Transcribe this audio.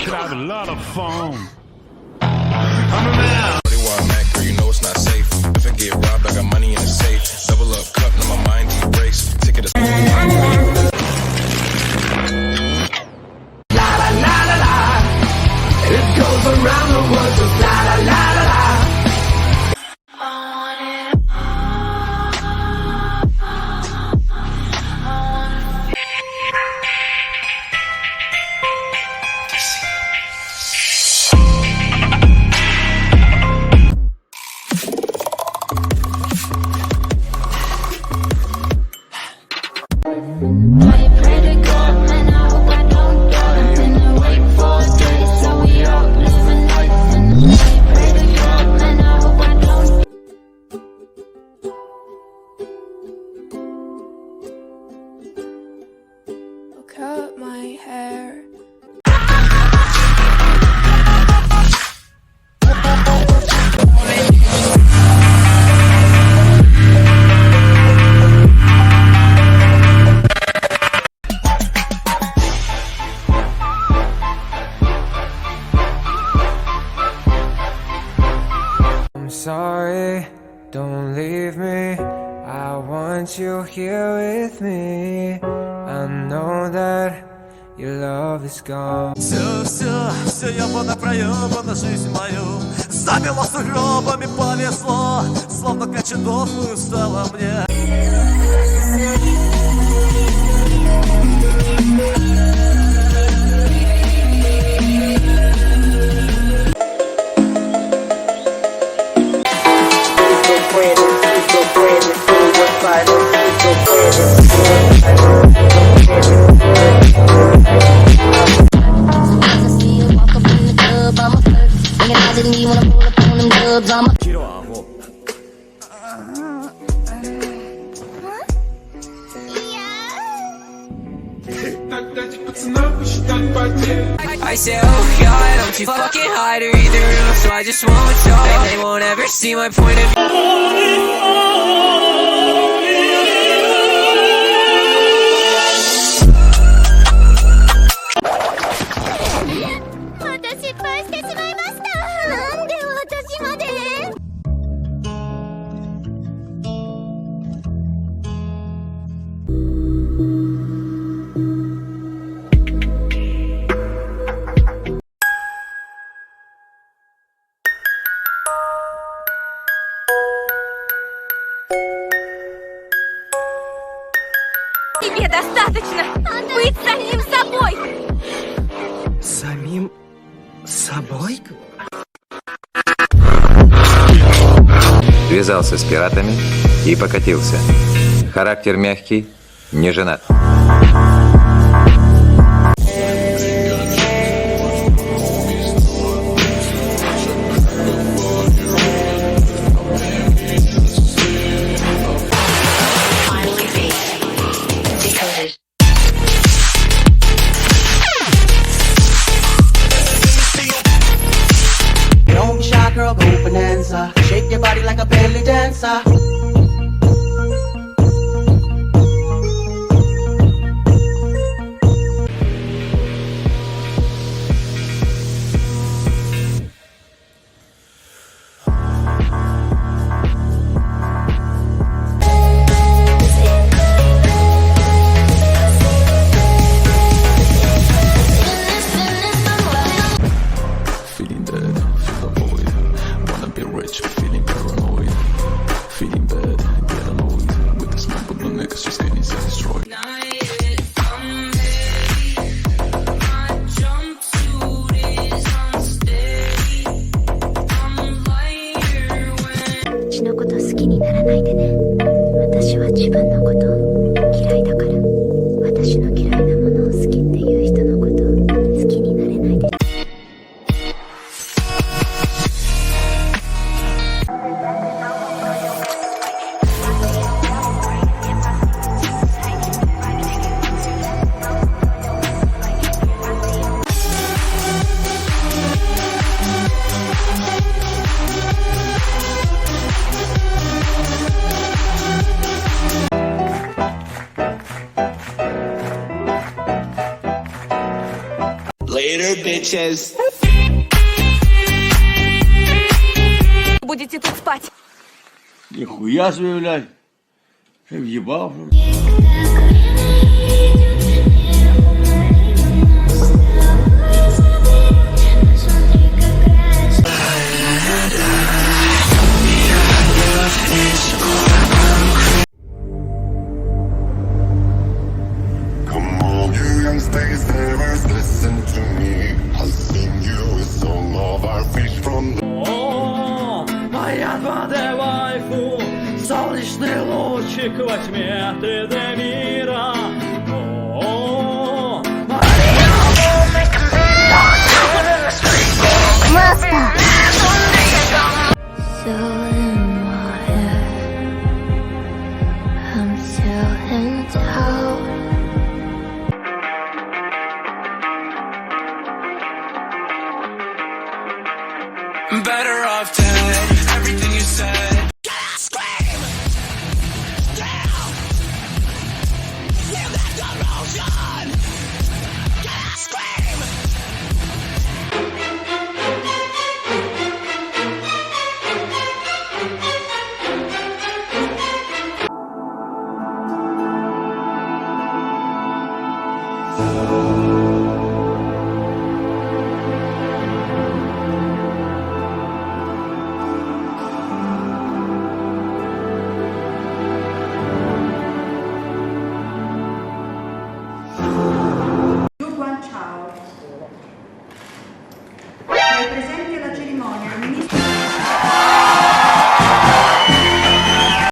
should have a lot of fun. I'm a man. Girl, you know it's not safe. If I get robbed, I got money in the safe. Double up cup, now my mind erase. Ticket is. La la la la la. It goes around the world just la la la la la. Cut my hair. I'm sorry, don't leave me. I want you here with me. I know that your love is gone. Все я понапраю, на жизнь мою. Замело сугробами, повезло, словно кочедовую стало мне. I said, oh God, don't you fucking hide or read the room, so I just won't talk. And they won't ever see my point of view. Тебе достаточно быть самим собой. Самим собой? Связался с пиратами и покатился. Характер мягкий, не женат. Girl, go bonanza. Shake your body like a belly dancer. Feeling dead, feel the void. Wanna be rich, feeling paranoid. Feeling bad, get annoyed. With the smoke, but the niggas just getting destroyed. Later, bitches. Будете тут спать. Нихуя себе, блядь. Ты въебал? Come on, you young space savers, listen to me. I've seen you with all of our fish from the... Моя 2D вайфу, солнечный лучик во тьме 3D мира. So in my head, I'm still in doubt. Better off dead. Everything you said. Scream! Down! Live that corrosion! Scream!